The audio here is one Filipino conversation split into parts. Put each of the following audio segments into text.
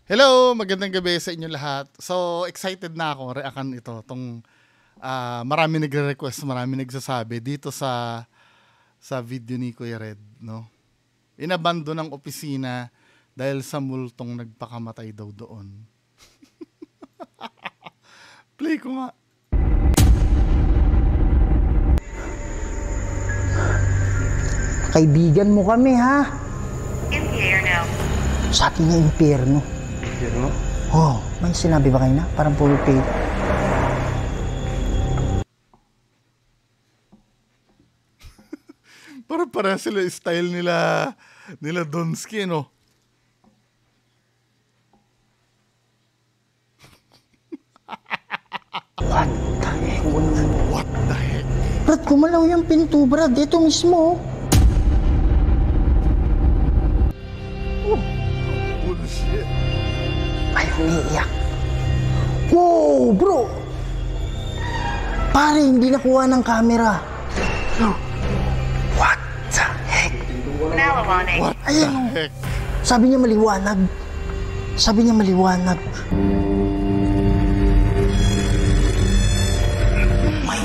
Hello, magandang gabi sa inyo lahat. So, excited na ako reakan ito tong marami nagre-request, marami nagsasabi dito sa video ni Kuya Red, no. Inabando ng opisina dahil sa multong nagpakamatay daw doon. Play ko nga. Kaibigan mo kami, ha? Impierno. Sa akin na impyerno. Impyerno? Oh, may sinabi ba kayo na? Parang puro pay. Para sila style nila Donsky, no? What the heck? What the heck? Brad, kumalaw yung pinto, Brad. Ito mismo. Bullshit. Ay, umiiyak. Wow, bro! Pare, hindi nakuha ng camera. What the heck? Malawaning. What the Ayan, heck? sabi niya maliwanag. Sabi niya maliwanag. May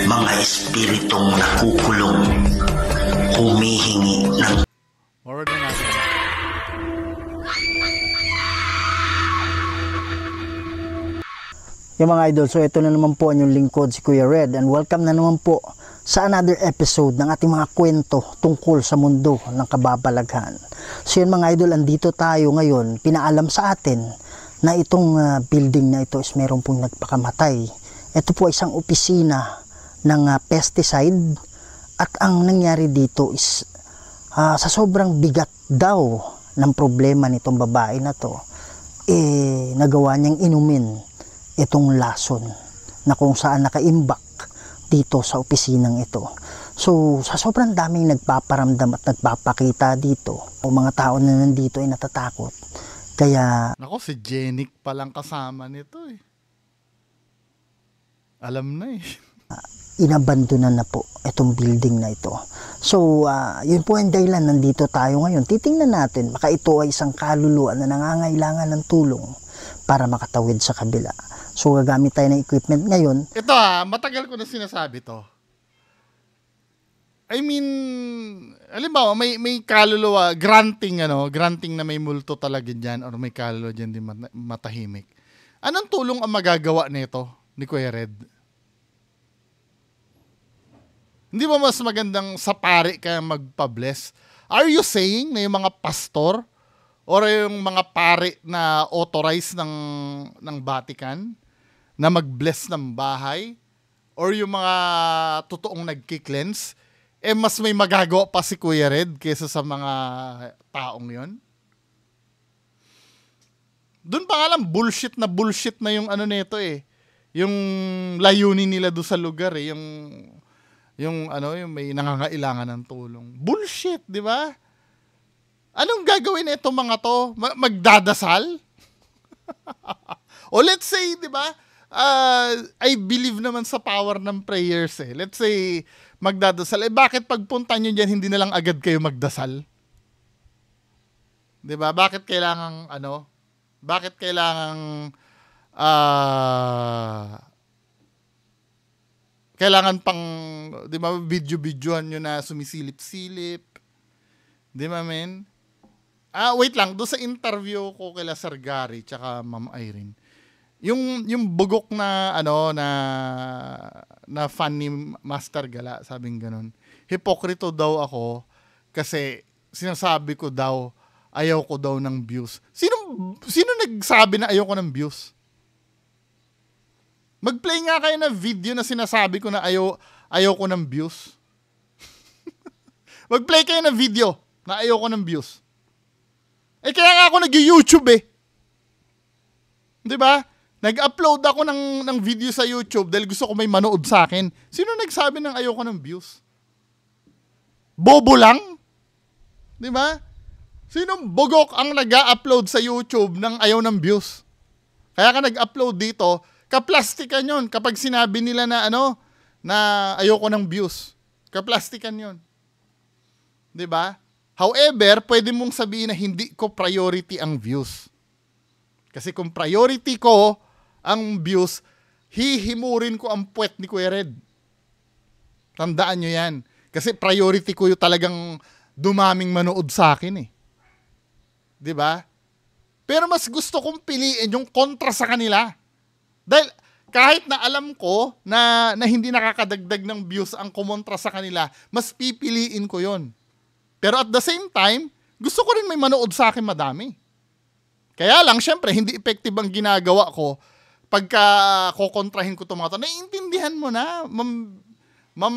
mga espiritong nakukulong, humihingi ng Forward na natin. Yung mga idol, so ito na naman po ang yung lingkod si Kuya Red, and welcome na naman po sa another episode ng ating mga kwento tungkol sa mundo ng kababalaghan. So yun mga idol, andito tayo ngayon, pinaalam sa atin na itong building na ito is meron pong nagpakamatay. Ito po isang opisina ng pesticide, at ang nangyari dito is sa sobrang bigat daw ng problema nitong babae na to, nagawa niyang inumin itong lason na kung saan nakaimbak dito sa opisinang ito. So, sa sobrang daming nagpaparamdam at nagpapakita dito, o mga tao na nandito ay natatakot. Kaya, Nako, si Jenik palang kasama nito eh. Alam na eh. inabandonan na po itong building na ito. So, yun po ang dahilan, nandito tayo ngayon. Titingnan natin, baka ito ay isang kaluluwa na nangangailangan ng tulong para makatawid sa kabila. So, gagamit tayo ng equipment ngayon. Ito matagal ko na sinasabi to. I mean, halimbawa, may kaluluwa, granting na may multo talaga dyan, or may kaluluwa dyan din matahimik. Anong tulong ang magagawa nito ni Kuya Red? Hindi ba mas magandang sa pare ka magpa-bless? Are you saying na yung mga pastor or yung mga pare na authorized ng Vatican na mag-bless ng bahay, or yung mga totoong nagki-cleanse, mas may magagawa pa si Kuya Red kaysa sa mga taong yon? Doon pa nga lang bullshit na yung nito eh. Yung layunin nila doon sa lugar eh, yung may nangangailangan ng tulong. Bullshit, di ba? Anong gagawin ito mga to? Magdadasal? O let's say, di ba? I believe naman sa power ng prayers eh. Let's say, magdadasal. Bakit pagpunta nyo dyan, hindi na lang agad kayo magdasal? Di ba? Bakit kailangang, kailangan pang, di ba, video-videohan nyo na sumisilip-silip. Di ba, men? Wait lang, doon sa interview ko kila Sir Gary tsaka Ma'am Irene, yung bugok na fan ni Master Gala, sabing ganun. Hipokrito daw ako kasi sinasabi ko daw ayaw ko daw ng views. Sino nagsabi na ayaw ko ng views? Mag-play nga kayo na video na sinasabi ko na ayaw ko ng views. Mag-play kayo na video na ayaw ko ng views. Kaya nga ako nag-YouTube eh. 'Di ba? Nag-upload ako ng video sa YouTube dahil gusto ko may manood sa akin. Sino nagsabi ng ayaw ko ng views? Bobo lang? 'Di ba? Sinong bugok ang nag-upload sa YouTube ng ayaw ng views? Kaya ka nag-upload dito, kaplastikan yon kapag sinabi nila na na ayaw ko ng views. Kaplastikan yon. 'Di ba? However, pwede mong sabihin na hindi ko priority ang views. Kasi kung priority ko ang views, hihimurin ko ang puwet ni Kuya Red. Tandaan nyo yan. Kasi priority ko yung talagang dumaming manood sa akin eh. 'Di ba? Pero mas gusto kong piliin yung kontra sa kanila. Dahil kahit na alam ko na hindi nakakadagdag ng views ang kumontra sa kanila, mas pipiliin ko yon. Pero at the same time, gusto ko rin may manood sa akin madami. Kaya lang, syempre, hindi effective ang ginagawa ko pagka kukontrahin ko itong mga ito. Naiintindihan mo na, Ma'am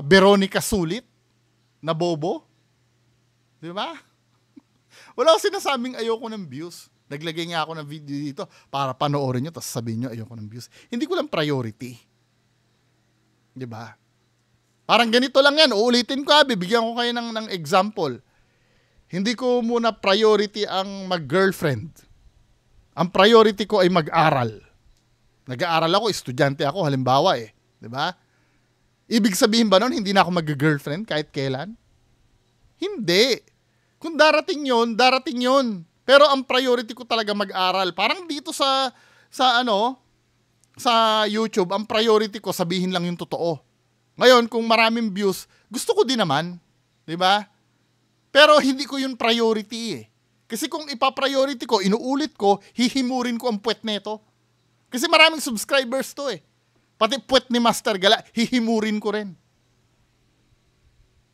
Veronica Sulit na bobo? Di ba? Wala akong sinasabing ayoko ng views. Naglagay nga ako ng video dito para panoorin nyo tapos sabihin nyo ayoko ng views. Hindi ko lang priority. Di ba? Parang ganito lang yan. Uulitin ko, bibigyan ko kayo ng example. Hindi ko muna priority ang mag-girlfriend. Ang priority ko ay mag-aral. Nag-aaral ako, estudyante ako, halimbawa eh. Di ba? Ibig sabihin ba nun, hindi na ako mag-girlfriend kahit kailan? Hindi. Kung darating yun, darating yun. Pero ang priority ko talaga mag-aral. Parang dito sa YouTube, ang priority ko sabihin lang yung totoo. Ngayon, kung maraming views, gusto ko din naman. Di ba? Pero hindi ko yun priority eh. Kasi kung ipa-priority ko, inuulit ko, hihimurin ko ang puwet neto. Kasi maraming subscribers to eh. Pati puwet ni Master Gala, hihimurin ko rin.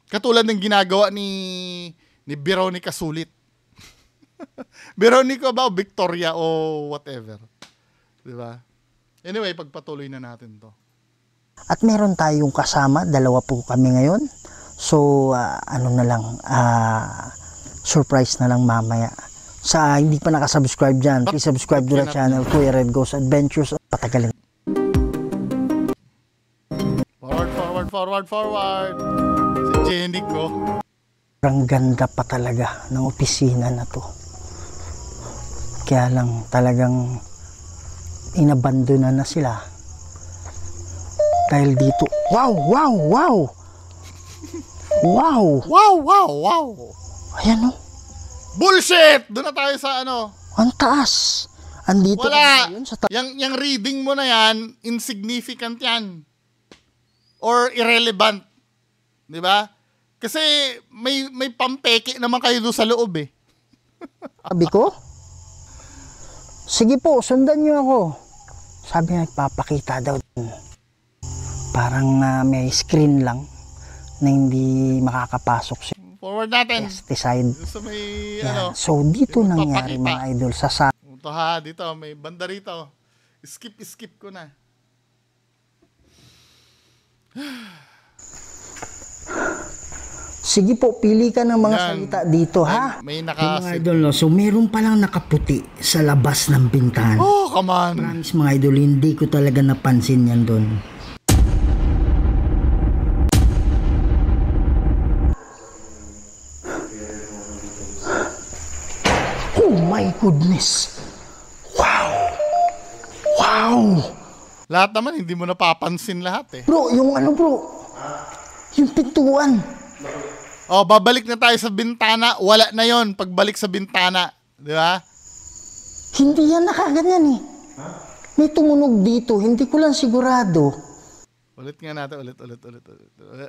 Katulad ng ginagawa ni Veronica Sulit. Veronica ba o Victoria o whatever. Diba? Anyway, pagpatuloy na natin to. At meron tayong kasama, dalawa po kami ngayon. So, surprise na lang mamaya. Sa hindi pa nakasubscribe dyan, please subscribe to the channel, Kuya Red Goes Adventures. Patagalin. Forward. Si Jenny ko. Ang ganda pa talaga ng opisina na to. Kaya lang talagang inabandona na sila. Dahil dito, wow! Ayan o. Bullshit! Doon na tayo sa ano. Ang taas. Andito wala. Yun, sa yung reading mo na yan, insignificant yan. Or irrelevant. Di ba? Kasi may pampeke naman kayo doon sa loob eh. sabi ko, sige po, sundan nyo ako. Sabi nga, nagpapakita daw. Parang may screen lang na hindi makakapasok siya. Forward natin. Pesticide. So may Yan. So dito nangyari mga idol sa ito dito may banda rito. Skip ko na. Sige po, pili ka ng mga salita dito, ha? May mga idol, no? So meron palang nakaputi sa labas ng bintana. Oh, come on. Promise mga idol, hindi ko talaga napansin yan doon. Oh my goodness. Wow. Lahat naman, hindi mo napapansin lahat eh. Bro, yung yung pintuan. Oh, babalik na tayo sa bintana. Wala na yon pagbalik sa bintana. Di ba? Hindi yan nakaganyan eh. May tumunog dito. Hindi ko lang sigurado. Ulit nga natin.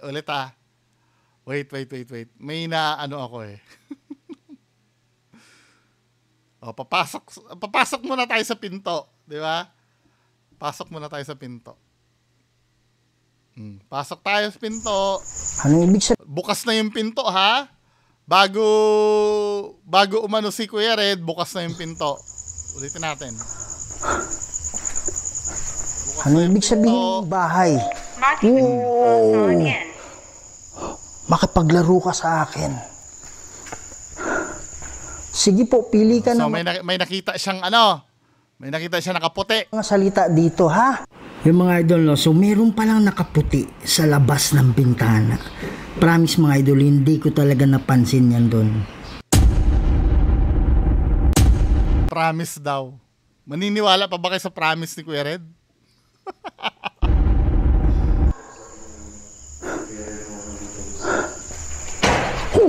Ulit ah. Wait. May ako eh. Oh, papasok muna tayo sa pinto. Di ba? Pasok muna tayo sa pinto. Pasok tayo sa pinto. Ano ibig sabihin? Bukas na yung pinto, ha? Bago umano si Kuya Red, bukas na yung pinto. Ulitin natin. Ano ibig sabihin ng bahay? Oh. Makipaglaro ka sa akin. Sige po, pili ka So, ng may nakita siyang may nakita siyang nakaputi. mga salita dito, ha? Yung mga idol, no? So meron palang nakaputi sa labas ng bintana. Promise mga idol, hindi ko talaga napansin yan doon. Promise daw. Maniniwala pa ba kayo sa promise ni Kuya Red?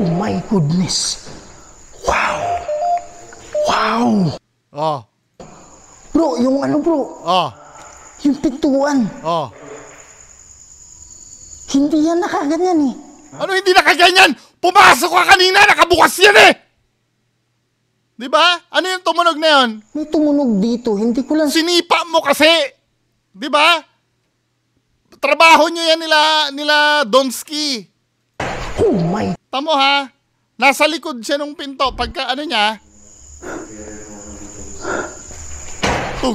Oh my goodness. Wow. Wow. Oh. Bro, yung ano bro, Oh. yung pintuan. Oh. Hindi yan nakaganyan eh. Ano hindi nakaganyan? Pumasok ka kanina, nakabukas yan eh! Di ba? Ano yung tumunog na yun? May tumunog dito, hindi ko lang... Sinipa mo kasi! Di ba? Trabaho nyo yan nila Donsky. Oh my... Tamo ha? Nasa likod siya nung pinto. Pagka ano niya...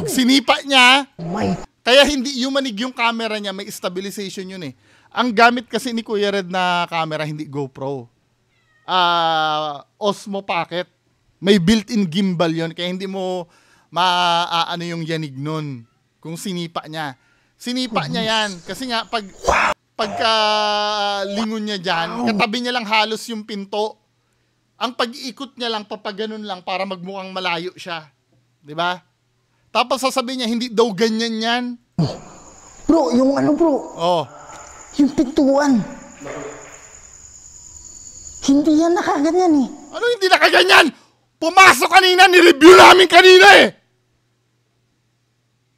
sinipa niya. Oh my... Kaya hindi yumanig yung camera niya. May stabilization yun eh. Ang gamit kasi ni Kuya Red na camera, hindi GoPro. Osmo Pocket. May built-in gimbal yon, kaya hindi mo maaano yung yanig nun kung sinipa niya. Sinipa niya yan. Kasi nga, pagka lingon niya dyan, katabi niya lang halos yung pinto. Ang pag-iikot niya lang, papaganon lang para magmukhang malayo siya. Di ba? Tapos sasabihin niya, hindi daw ganyan yan. Bro, yung ano bro, Oh. yung pintuan. Hindi yan nakaganyan eh. Ano hindi nakaganyan? Pumasok kanina, ni-review namin kanina eh.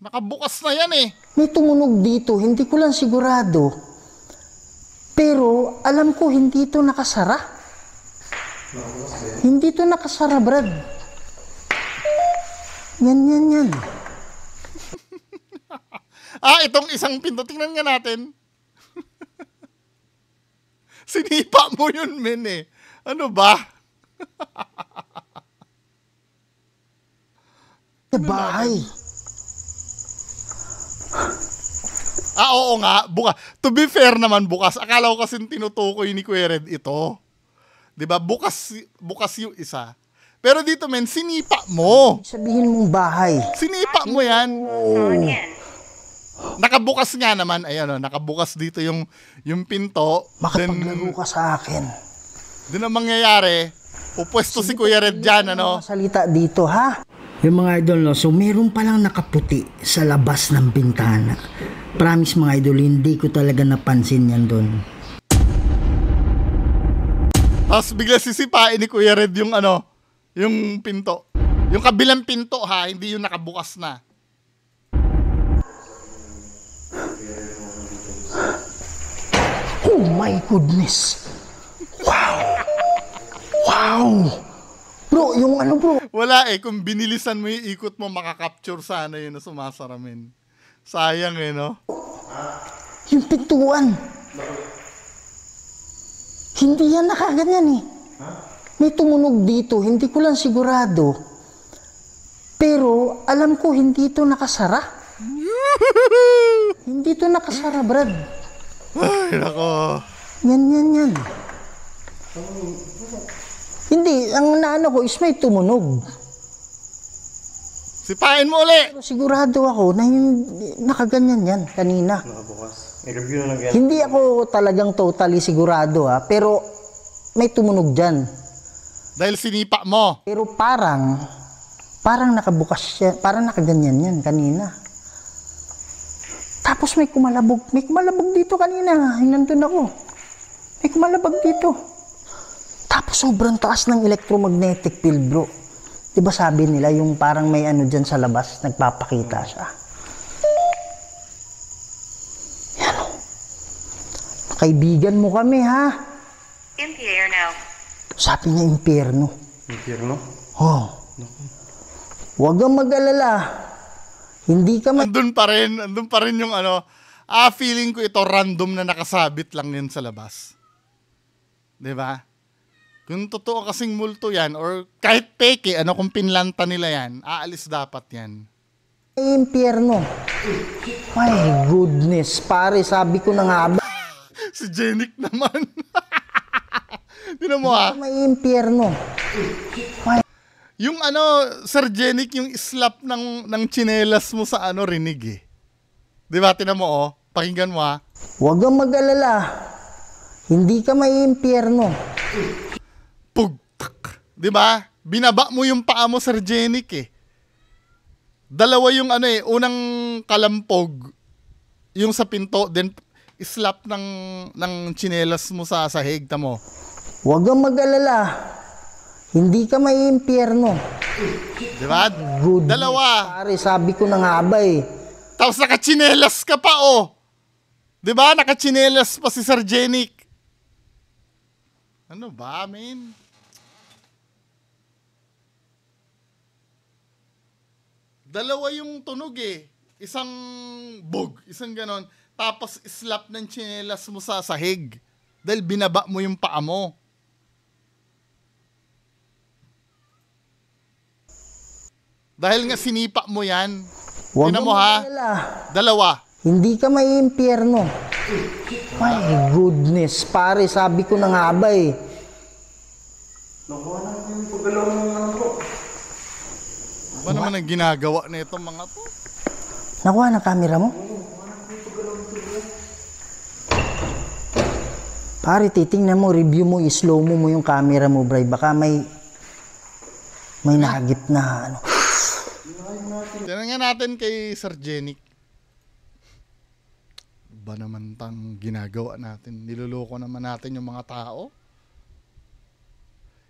Nakabukas na yan eh. May tumunog dito, hindi ko lang sigurado. Pero alam ko hindi ito nakasara. Hindi ito nakasara, Brad. Yan. Itong isang pinto. Tingnan nga natin. Sinipa mo yun, men eh. Ano ba? Sa bahay. Oo nga. To be fair naman, bukas. Akala ko kasi tinutukoy ni Kuya Red ito. Diba? Bukas yung isa. Pero dito, men, sinipa mo. Sabihin mong bahay. Sinipa mo yan. Again. Nakabukas nga naman. Ayan, nakabukas dito yung pinto. Makapaglaro ka sa akin. Doon ang mangyayari, pupwesto si Kuya Red dyan, ano? Salita dito, ha? Yung mga idol, no? So, meron palang nakaputi sa labas ng bintana. Promise mga idol, hindi ko talaga napansin yan doon. Tapos bigla sisipain ni Kuya Red yung yung pinto. Yung kabilang pinto ha, hindi yung nakabukas na. Oh my goodness. Wow. Bro, yung ano bro? Wala eh, kung binilisan mo yung ikot mo, makakapture sana yun na sumasaramin. Sayang eh, no? Yung pintuan. Hindi yan nakaganyan eh. May tumunog dito, hindi ko lang sigurado. Pero alam ko hindi ito nakasara. Hindi ito nakasara, Brad. Ay, nako. Yan. Hindi, ang naano ko is may tumunog. Sipain mo uli. Pero sigurado ako na yung nakaganyan yan kanina. Nakabukas. I-review na lang yan. Hindi ako talagang totally sigurado ha, pero may tumunog dyan. Dahil sinipa mo. Pero parang nakabukas siya, parang nakaganyan yan kanina. Tapos may kumalabog dito kanina, nandun ako. May kumalabog dito. Tapos sobrang taas ng electromagnetic field, bro. Diba sabi nila yung parang may ano dyan sa labas, nagpapakita siya. Yan o. Kaibigan mo kami, ha? In the air now. Sabi niya, impyerno. Impyerno? Oh. Huwag kang mag-alala. Hindi ka Andun pa rin yung feeling ko ito random na nakasabit lang yun sa labas. 'Di ba? Kung totoo kasing multo yan, or kahit peke, kung pinlanta nila yan, aalis dapat yan. may impyerno. My goodness, pare, sabi ko na nga ba, Si Jenik naman. Tinan mo ha. may impyerno. Yung Sir Jenik, yung slap ng tsinelas mo sa rinig eh. Di ba? Tinan mo pakinggan mo ha. Huwag kang mag-alala. Hindi ka may impyerno. Pugtak. Di ba? Binaba mo yung paa mo, Sir Jenik eh. Dalawa yung unang kalampog, yung sa pinto, then slap ng tsinelas mo sa sahig, tamo. Huwag kang mag-alala. Hindi ka may impyerno. Di ba? Goodness, Dalawa. pare, sabi ko na nga ba eh. Tapos nakachinelas ka pa, oh. Di ba? Nakachinelas pa si Sir Jenic. Ano ba, men? Dalawa yung tunog eh. Isang bog, isang ganon. Tapos slap ng tsinelas mo sa sahig. Dahil binaba mo yung paa mo. Dahil nga sinipa mo yan. Huwag Tingnan kang mo ha. mag-alala. Dalawa. Hindi ka may impyerno. My goodness, pare, sabi ko na nga ba eh. Nakuha na yung paggalaw ng ano bro. Ba naman ang ginagawa na itong mga to? Nakuha na camera mo? Pare, titingnan mo, review mo, i-slow mo yung camera mo, bray. Baka may nahagip na ano. Tingnan nga natin kay Sir Jenic. Ba naman tang ginagawa natin? Niloloko naman natin yung mga tao?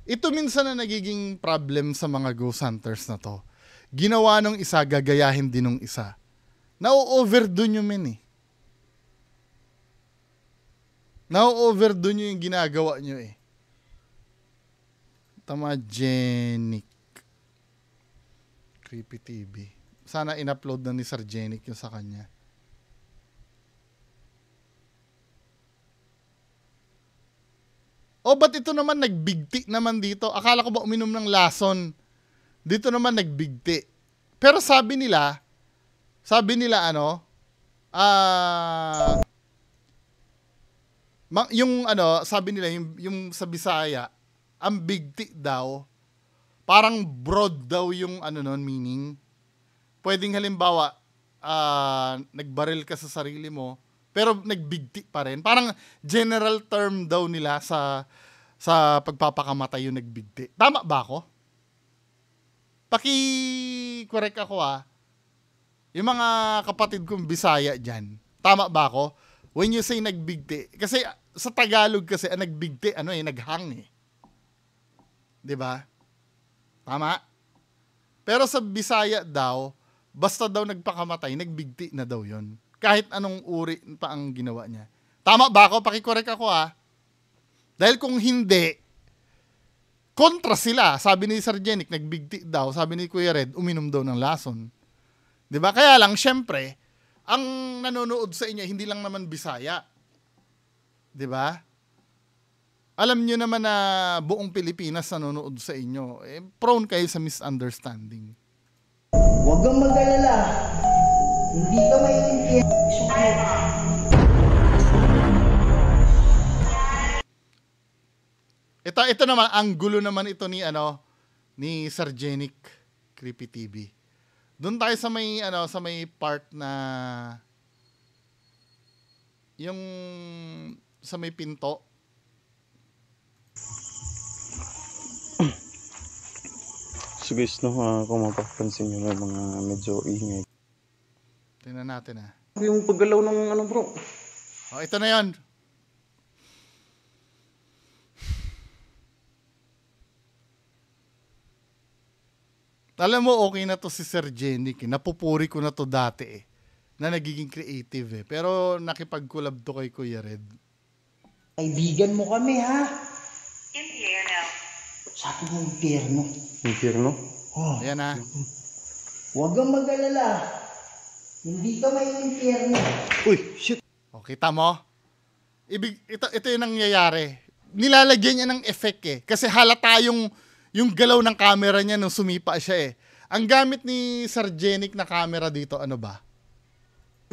Ito minsan na nagiging problem sa mga ghost hunters na to. Ginawa nung isa, gagayahin din nung isa. Na-overdo nyo, men eh. Na-overdo nyo yung ginagawa nyo eh. Tama, Jenic. Creepy TV. Sana in-upload na ni Sir Jenic yung sa kanya. Oh, ba't ito naman nagbigti naman dito? Akala ko ba uminom ng lason? Dito naman nagbigti. Pero sabi nila ano, yung ano, sabi nila, yung sa Bisaya, ang bigti daw, parang broad daw yung ano nun, meaning. Pwedeng halimbawa, nagbaril ka sa sarili mo, pero nagbigti pa rin. Parang general term daw nila sa pagpapakamatay yung nagbigti. Tama ba ako? Paki-correct ako Yung mga kapatid kong Bisaya dyan. Tama ba ako? When you say nagbigti. Kasi sa Tagalog kasi, nagbigti, naghang eh. 'Di ba? Tama? Pero sa Bisaya daw, basta daw nagpakamatay, nagbigti na daw yon. Kahit anong uri pa ang ginawa niya. Tama ba ako? Paki-correct ako Dahil kung hindi, kontra sila. Sabi ni Sir Jenic, nagbigti daw. Sabi ni Kuya Red, uminom daw ng lason. 'Di ba? Kaya lang, syempre, ang nanonood sa inyo, hindi lang naman Bisaya. 'Di ba? Alam nyo naman na buong Pilipinas nanonood sa inyo. Prone kayo sa misunderstanding. Huwag kang mag-alala. Hindi ka may impyerno. Ito naman, ang gulo naman ito ni Sir Jenic Creepy TV. Doon tayo sa may part na yung sa may pinto. So guys, kung mapapansin nyo may mga medyo ingay. Tingnan natin Yung paggalaw ng ano bro. Oh, ito na yon. Alam mo, okay na to si Sir Jenic. Napupuri ko na to dati na nagiging creative Pero nakipag-collab to kay Kuya Red. Kaibigan mo kami ha. In the air now. Sabi mo impyerno. Impyerno? Oh, Ayan huwag kang mag-alala. Hindi ka may impyerno. Uy, shit! O, kita mo? Ito yung nangyayari. Nilalagyan niya ng effect Kasi halata yung galaw ng camera niya nung sumipa siya Ang gamit ni Sir Jenic na camera dito, ano ba?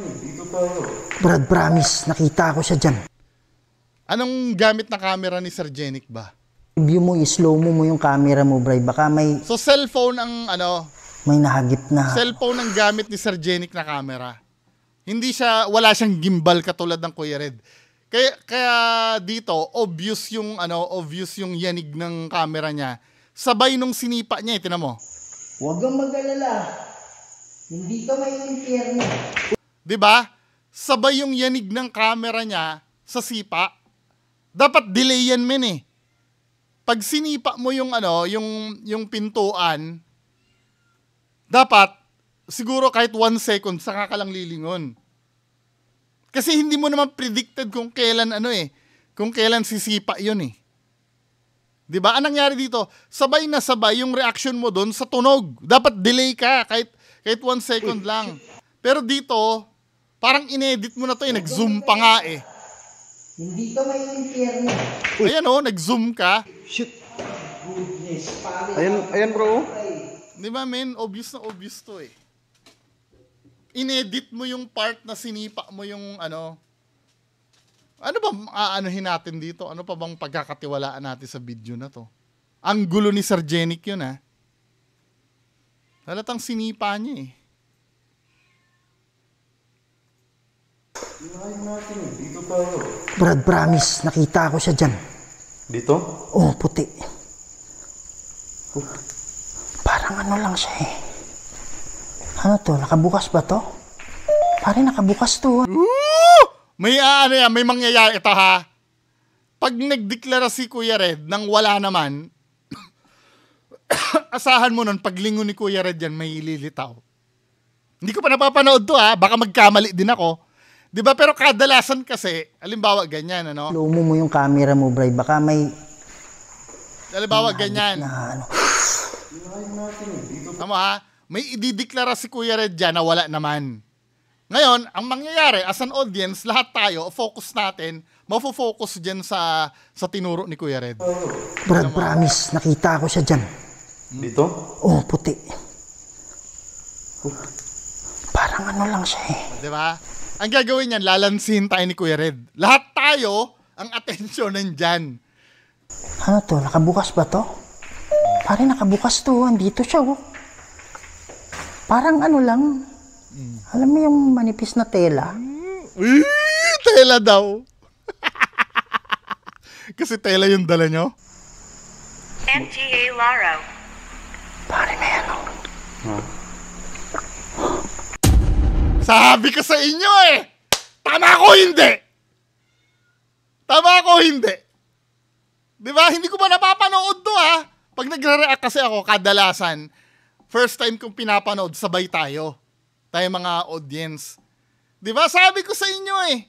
Dito tayo. Brad, promise, nakita ko siya dyan. Anong gamit na camera ni Sir Jenic ba? Review mo, i-slow mo yung camera mo, bray. Baka may So cellphone ang nahagip na. cellphone ang gamit ni Sir Jenic na camera. Wala siyang gimbal katulad ng Kuya Red. Kaya dito obvious yung yanig ng camera niya. Sabay nung sinipa niya, tinan mo. Huwag kang mag-alala. Hindi ka may impyerno. 'Di ba? Sabay yung yanig ng camera niya sa sipa. Dapat delay yan, men pag sinipa mo yung yung pintuan, dapat siguro kahit 1 second saka ka lang lilingon. Kasi hindi mo naman predicted kung kailan kung kailan sisipa yun eh. 'Di ba? Anong nangyari dito? Sabay na sabay yung reaction mo doon sa tunog. Dapat delay ka kahit 1 second lang. Pero dito, parang inedit mo na to nag-zoom pa nga eh. Hindi ka may impyerno. Ayan nag-zoom ka. Shit. Goodness, pare. Ayan bro. Di ba, men? Obvious na obvious to eh. Inedit mo yung part na sinipa mo yung ano ba aanuhin natin dito? Ano pa bang pagkakatiwalaan natin sa video na to? Ang gulo ni Sir Genic yun ha. Halatang sinipa niya eh. Dito tayo. Brad, promise, nakita ko siya dyan. Dito? Oh, puti. Parang ano lang siya eh. Ano to? Nakabukas ba to? Pare, nakabukas to. May may mangyayari ito ha. Pag nagdeklara si Kuya Red nang wala naman, asahan mo nun, paglingon ni Kuya Red yan, may lilitaw. Hindi ko pa napapanood to ha. Baka magkamali din ako. Diba? Pero kadalasan kasi, halimbawa ganyan, ano? Lumo mo yung camera mo, Bray. Baka may... Halimbawa ganyan. Na, ano. Tama ha? May idideklara si Kuya Red dyan na wala naman. Ngayon, ang mangyayari, as an audience, lahat tayo, focus natin, mafo-focus dyan sa tinuro ni Kuya Red. Brad, promise, nakita ko siya dyan. Dito? Oh, puti. Parang ano lang siya eh. Diba? Ang gagawin niyan, lalansihin tayo ni Kuya Red. Lahat tayo, ang atensyon nandyan. Ano to? Nakabukas ba to? Pare, nakabukas to. Andito siya, oh. Parang ano lang. Alam mo yung manipis na tela? Tela daw. Kasi tela yung dala nyo. MGA Laro. Pare, may ano. Sabi ko sa inyo eh. Tama ko hindi. Tama ko hindi. Diba? Hindi ko ba napapanood to ha? Pag nagre-react kasi ako, kadalasan, first time kong pinapanood, sabay tayo. Tayo mga audience. Diba? Sabi ko sa inyo eh.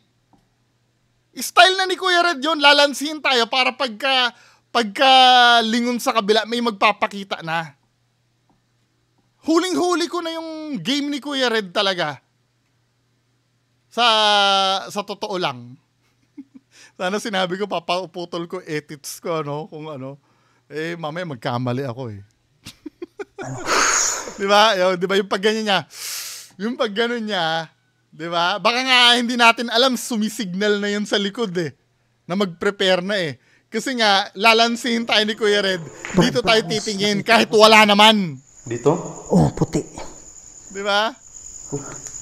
Style na ni Kuya Red yun, lalansihin tayo para pagka lingon sa kabila, may magpapakita na. Huling-huli ko na yung game ni Kuya Red talaga. Sa totoo lang. Sana sinabi ko, papaputol ko edits ko, kung mamaya magkamali ako eh. Diba? Diba yung pagganyan niya? Yung pagganon niya, diba? Baka nga hindi natin alam, sumisignal na yun sa likod eh. Na mag-prepare na eh. Kasi nga, lalansihin tayo ni Kuya Red. Dito tayo titingin kahit wala naman. Dito? Oh, puti. Diba?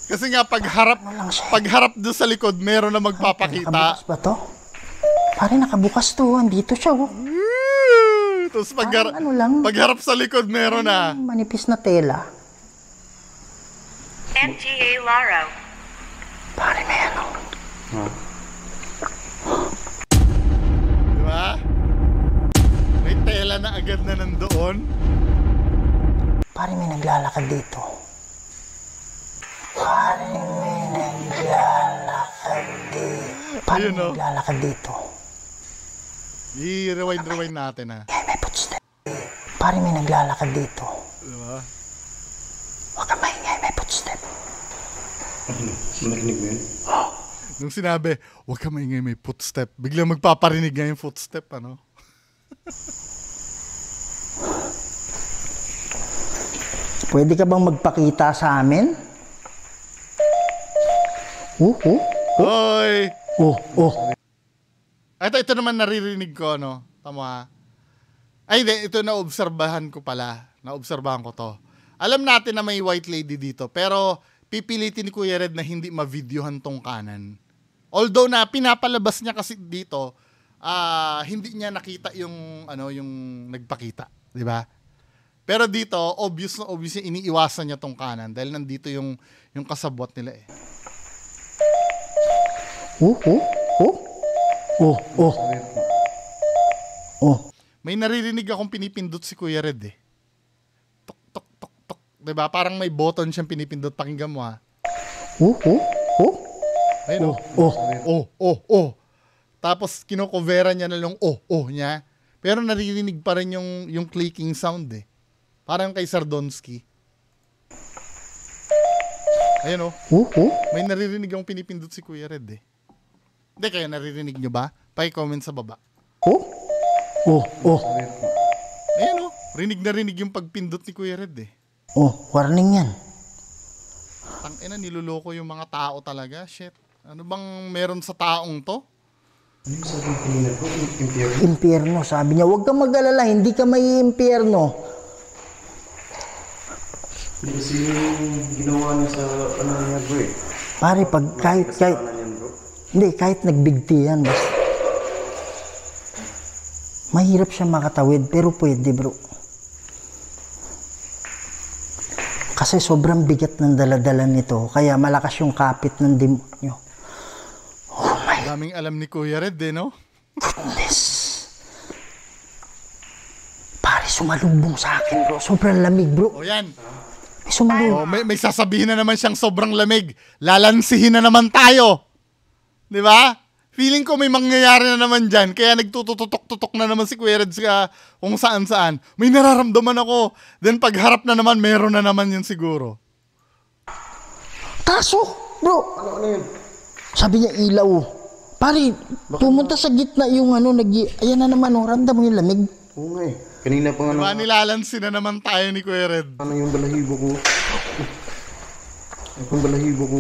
Kasi nga, pagharap doon sa likod, meron na magpapakita. Nakabukas ba to? Pare, nakabukas to. Andito siya, oh. Tapos ano lang. pagharap sa likod, meron na. Manipis na tela. MGA Laro. Pare, may ano. Diba? May tela na agad na nandoon. Pare, may naglalakad dito. Pare, may naglalakad dito. Pare, Ayun, may naglalakad dito. I-rewind natin ha. May footstep. Pare, may naglalakad dito. Diba? Huwag ka maingay, may footstep. Narinig mo yun? Nung sinabi, huwag ka maingay, may footstep. Biglang magpaparinig nga yung footstep, ano? Pwede ka bang magpakita sa amin? Hoy! Ito naman naririnig ko, Tama ha? Ay, hindi. Ito naobserbahan ko pala. Naobserbahan ko to. Alam natin na may white lady dito, pero pipilitin ni Kuya Red na hindi ma-videohan tong kanan. Although na pinapalabas niya kasi dito, hindi niya nakita yung nagpakita, di ba? Pero dito, obvious yung iniiwasan niya tong kanan dahil nandito yung kasabwat nila eh. May naririnig akong pinipindot si Kuya Red eh. Tok, tok, tok, tok. Diba? Parang may button siyang pinipindot. Pakinggan mo ha. Oh. Ayun oh. Tapos kinocoveran niya na yung niya. Pero naririnig pa rin yung clicking sound eh. Parang kay Sardonsky. Ayun oh. May naririnig akong pinipindot si Kuya Red eh. Hindi kayo naririnig nyo ba? Paki-comment sa baba. Ayun oh. Rinig na rinig yung pagpindot ni Kuya Red eh. Warning yan. Tangina, niluloko yung mga tao talaga. Shit. Ano bang meron sa taong to? Ano yung sabi kanina po? Impyerno? Impyerno, sabi niya. Huwag kang mag-alala, hindi ka may impyerno. Kasi yung ginawa niya sa ano niya bro eh. Pare, pag kahit Yan bro. hindi, kahit nagbigti yan, basta mahirap siya makatawid, pero pwede bro. Kasi sobrang bigat ng daladala nito, kaya malakas yung kapit ng demonyo. Oh my Daming alam ni Kuya Red eh, no? goodness. Pare, sumalubong sa akin bro. Sobrang lamig bro. O yan. May sumalubong. May sasabihin na naman siyang sobrang lamig. Lalansihin na naman tayo. Di ba? Feeling ko may mangyayari na naman dyan. Kaya nagtututok-tutok na naman si Kuya Red sa kung saan-saan. May nararamdaman ako. Then pagharap na naman, meron na naman yun siguro. Kaso, bro. Ano yun? Sabi niya ilaw. Pare, pumunta sa gitna yung ayan na naman, ramdam mo yung lamig. Oo nga eh. Kanina pa nga Diba nilalansin na naman tayo ni Kuya Red. ano yung balahibo ko. Yung balahibo ko.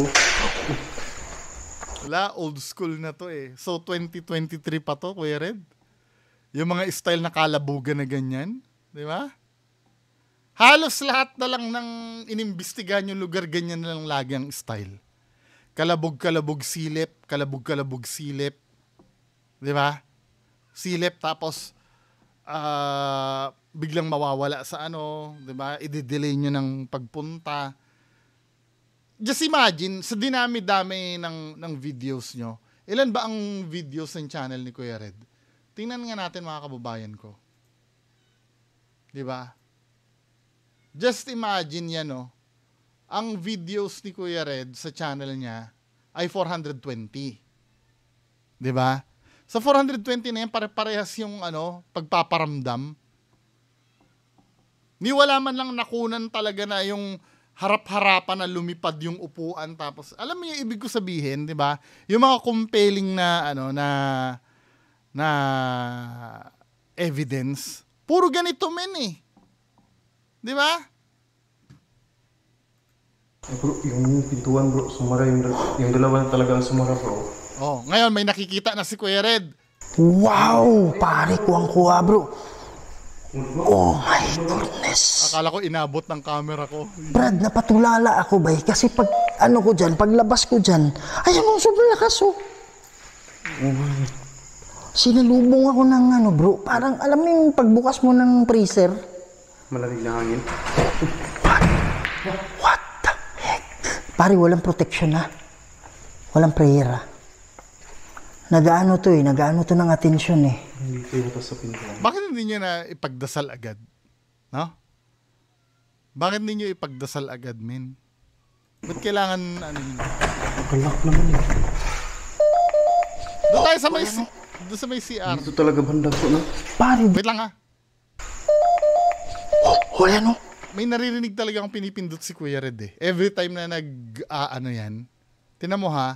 Wala, old school na to eh. So 2023 pa to, Kuya Red. Yung mga style na kalabugan na ganyan. Di ba? Halos lahat na lang ng inimbestigahan yung lugar, ganyan na lang lagi ang style. Kalabog-kalabog silip, kalabog-kalabog silip. Di ba? Silip tapos biglang mawawala sa di ba? I-delay nyo ng pagpunta. Just imagine, sa dinami-dami ng videos nyo, ilan ba ang videos ng channel ni Kuya Red? Tingnan nga natin mga kababayan ko. Di ba? Just imagine yan, ang videos ni Kuya Red sa channel niya ay 420. Di ba? Sa 420 na yan, pare-parehas yung pagpaparamdam. Ni wala man lang nakunan talaga na yung harap-harapan na lumipad yung upuan tapos alam mo yung ibig ko sabihin, 'di ba? Yung mga compelling na na evidence, puro ganito men eh. 'Di ba? Bro, yung pintuan bro, sumara yung dalawa na talaga ang sumara bro. Oh, ngayon may nakikita na si Kuya Red. Wow, pare, kuwang-kuwa bro. Oh my goodness. Akala ko inabot ng camera ko. Brad, napatulala ako ba kasi pag ko dyan, paglabas ko dyan, ayan mo, sobrang lakas Sinalubong ako ng bro, parang alam mo yung pagbukas mo ng freezer. Malamig na hangin. What the heck? Pare, walang protection walang prayer Nagaano to ng atensyon eh. Hindi kayo ito sa pintuan. Bakit hindi nyo na ipagdasal agad? No? Bakit hindi nyo ipagdasal agad, men? Ba't kailangan, Nakalak naman eh. Doon tayo sa may CR. Dito talaga banda po na. Pare, Wait lang wala May naririnig talaga akong pinipindot si Kuya Red eh. Every time na yan. Tinan mo ha.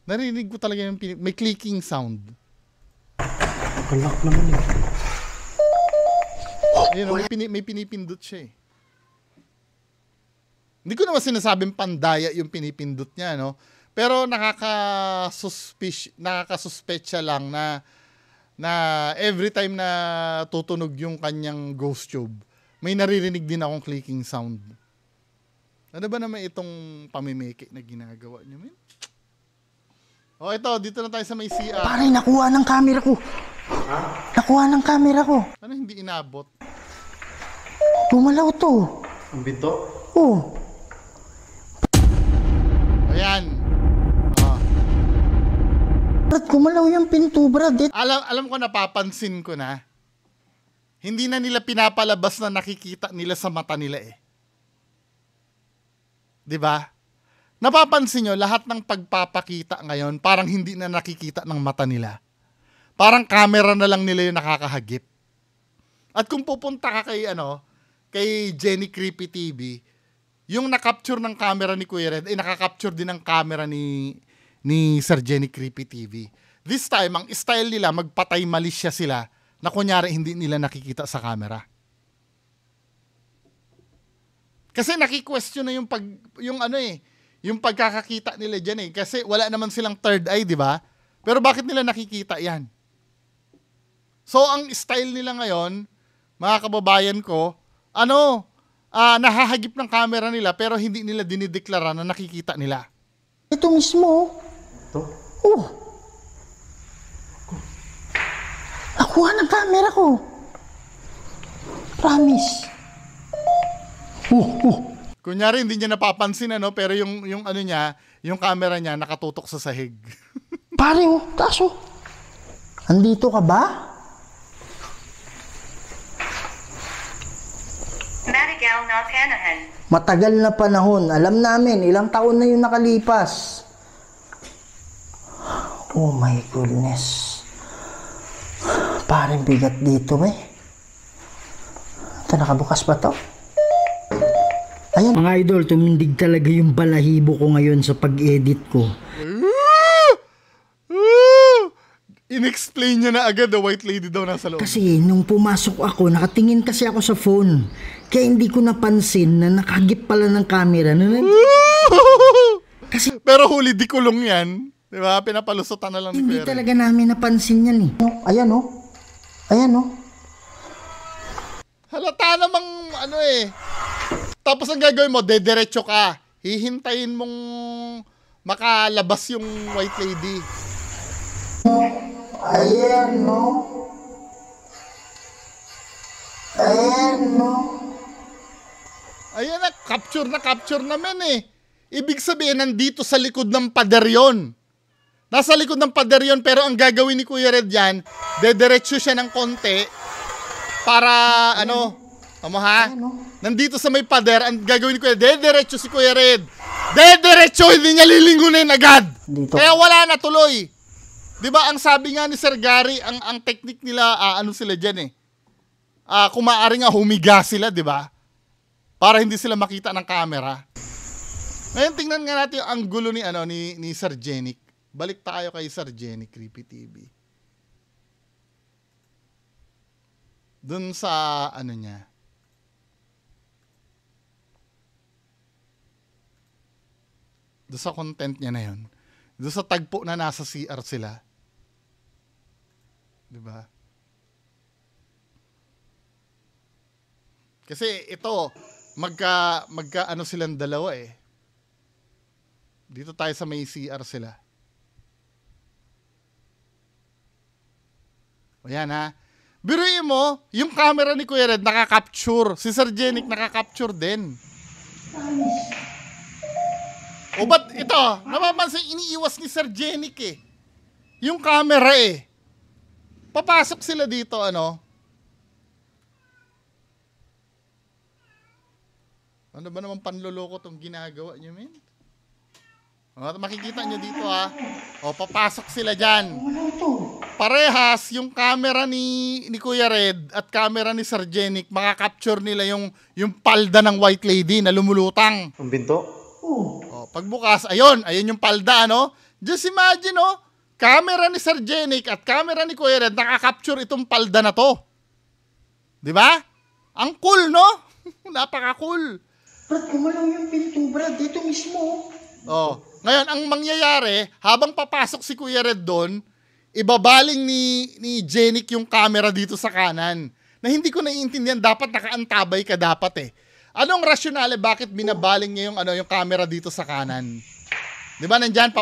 Narinig ko talaga yung may clicking sound. Nakalak naman eh. May pinipindot siya eh. Hindi ko naman sinasabing pandaya yung pinipindot niya, Pero nakakasuspetsya lang na every time na tutunog yung kanyang ghost tube, may naririnig din akong clicking sound. Ano ba naman itong pamimeke na ginagawa niyo, men? Oh, ito, dito na tayo sa may CR. Pare, nakuha ng camera ko. Nakuha ng camera ko. Ano hindi inabot? Gumalaw to. Ang bito? Oh. Ayan. Brad, gumalaw yung pinto, Brad. Alam ko, napapansin ko na. hindi na nila pinapalabas na nakikita nila sa mata nila eh. 'Di ba? Napapansin nyo, lahat ng pagpapakita ngayon, parang hindi na nakikita ng mata nila. Parang camera na lang nila yung nakakahagip. At kung pupunta ka kay Jenny Creepy TV, yung nakapture ng camera ni Kuya Red, nakakapture din ng camera ni Sir Jenny Creepy TV. This time, ang style nila, magpatay malisya sila, na kunyari hindi nila nakikita sa camera. Kasi naki-question na yung pagkakakita nila dyan eh. Kasi wala naman silang third eye, di ba? Pero bakit nila nakikita yan? So, ang style nila ngayon, mga kababayan ko, nahahagip ng camera nila pero hindi nila dinideklara na nakikita nila. Ito mismo. Ito? Oh. Nakuha ng camera ko. Promise. Kunyari, hindi niya napapansin, pero yung camera niya nakatutok sa sahig. Pare, taso. Andito ka ba? Madigal na Panahan. Matagal na panahon. Alam namin, ilang taon na yung nakalipas. Oh my goodness. Parang bigat dito, eh. Ito, nakabukas pa to. Ayan. Mga idol, tumindig talaga yung balahibo ko ngayon sa pag-edit ko. In-explain niya na agad, the white lady daw nasa loob. Kasi nung pumasok ako, nakatingin kasi ako sa phone. Kaya hindi ko napansin na nakagip pala ng camera. Kasi pero huli di kulong yan. Di ba? Pinapalusutan na lang ni hindi Kuya Red. talaga namin napansin yan eh. Ayan oh. Ayan oh. Halata namang Tapos ang gagawin mo, dediretso ka. Hihintayin mong makalabas yung white lady. Ayan no. Ayan no. Ayan na, capture naman eh. Ibig sabihin, nandito sa likod ng pader yun. Nasa likod ng pader yun, pero ang gagawin ni Kuya Red yan, dediretso siya ng konti para, nandito sa may pader, ang gagawin ni Kuya Red, dediretso si Kuya Red. Dediretso, hindi niya lilingunin agad. Dito. Kaya wala na tuloy. Diba, ang sabi nga ni Sir Gary, ang technique nila, sila dyan eh. Kung maaari nga, humiga sila, diba? Para hindi sila makita ng camera. Ngayon, tingnan nga natin ang gulo ni Sir Jenny. Balik tayo kay Sir Jenny Creepy TV. Dun sa, niya. Dun sa content niya na yun. Dun sa tagpo na nasa CR sila. Diba? Kasi ito, magka silang dalawa eh. Dito tayo sa may CR sila. O yan ha. Biruin mo, yung camera ni Kuya Red nakaka-capture. Si Sir Jenic nakaka-capture din. O ba't ito, napapansin iniiwas ni Sir Jenic eh. Yung camera eh. Papasok sila dito, Ano ba naman panloloko tong ginagawa nyo, men? Makikita nyo dito ha. O, papasok sila dyan. Parehas, yung camera ni Kuya Red at camera ni Sir Jenic, makakapture nila yung palda ng white lady na lumulutang. Ang binto? O, pagbukas, ayun yung palda, Just imagine, camera ni Sir Jenic at camera ni Kuya Red, nakakapture itong palda na to. Diba? Ang cool, no? Napaka-cool. Brad, kumalaw yung pinto, Brad. Dito mismo. Oh, ngayon ang mangyayari, habang papasok si Kuya Red doon, ibabaling ni Jenic yung camera dito sa kanan. Na hindi ko naiintindihan, dapat nakaantabay ka dapat eh. Anong rasyonale bakit binabaling niya yung camera dito sa kanan? 'Di ba nandiyan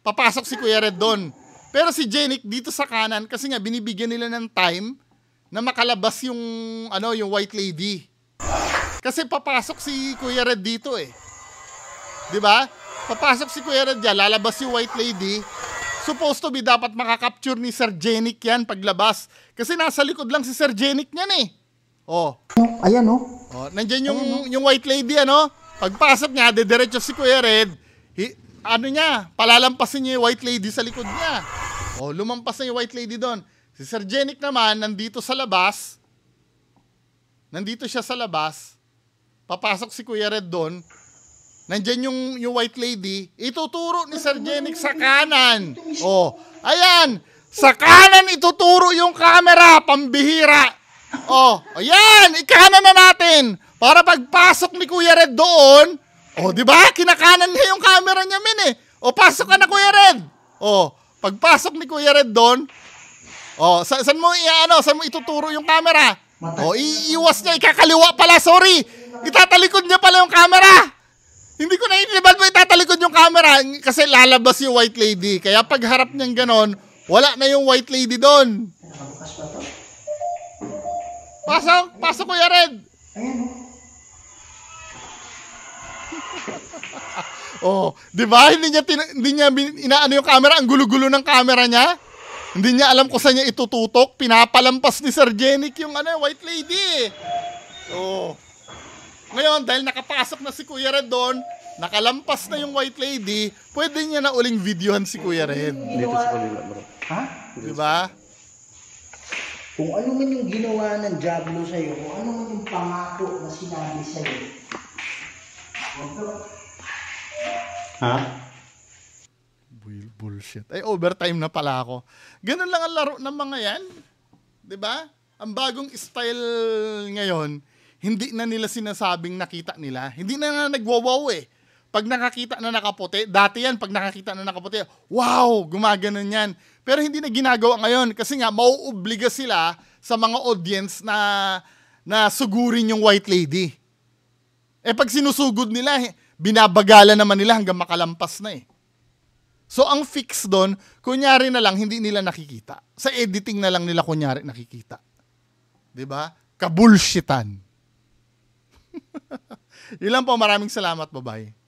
papasok si Kuya Red doon. Pero si Jenic dito sa kanan kasi nga binibigyan nila ng time na makalabas yung white lady. Kasi papasok si Kuya Red dito eh. 'Di ba? Papasok si Kuya Red dyan, lalabas yung white lady. Supposed to be dapat makakapture ni Sir Jenic yan paglabas. Kasi nasa likod lang si Sir Jenic niyan eh. Oh. Ayan, oh. Oh, nandiyan yung white lady, ano? Pagpasok niya, dediretso si Kuya Red. Ano niya, palalampasin niya yung white lady sa likod niya. Oh, lumampas na yung white lady doon. Si Sir Jenic naman, nandito sa labas. Nandito siya sa labas. Papasok si Kuya Red doon. Nandiyan yung white lady. Ituturo ni Sir Jenic sa kanan. Oh, ayan. Sa kanan ituturo yung camera, pambihira. Oh, ayan, ikanan na natin. Para pagpasok ni Kuya Red doon, oh, di ba? Kinakanan niya yung camera niya, min eh. Oh, pasok ka na, Kuya Red. Oh, pagpasok ni Kuya Red doon, oh, saan mo ituturo yung camera? Oh, iiwas niya, ikakaliwa pala, sorry. Itatalikod niya pala yung camera. Hindi ko naiintindihan mo itatalikod yung camera kasi lalabas yung white lady. Kaya pag harap niyang ganon, wala na yung white lady doon. Pasok Kuya Red. Oh, 'di ba? Hindi niya inaano yung camera, ang gulo-gulo ng camera niya. Hindi niya alam kung saan niya itututok, pinapalampas ni Sir Jenic yung white lady. Oh. Ngayon, dahil nakapasok na si Kuya Red doon, nakalampas na yung white lady, pwede niya na uling videohan si Kuya Red. Dito sa kanila, bro. Ha? 'Di ba? Kung ano man yung ginawa ng Diablo sa'yo, kung ano man yung pangako na sinabi sa'yo. Ha? Bullshit. Ay, overtime na pala ako. Ganun lang ang laro ng mga yan. 'Di ba? Ang bagong style ngayon, hindi na nila sinasabing nakita nila. Hindi na nga nagwawaw eh. Pag nakakita na nakaputi, dati yan, pag nakakita na nakaputi, wow, gumaganon yan. Pero hindi na ginagawa ngayon kasi nga mauobliga sila sa mga audience na sugurin yung white lady. Eh pag sinusugod nila, binabagalan naman nila hanggang makalampas na eh. So ang fix doon, kunyari na lang hindi nila nakikita. Sa editing na lang nila kunyari nakikita. 'Di ba? Kabulshitan. Ilan po, maraming salamat, bye-bye.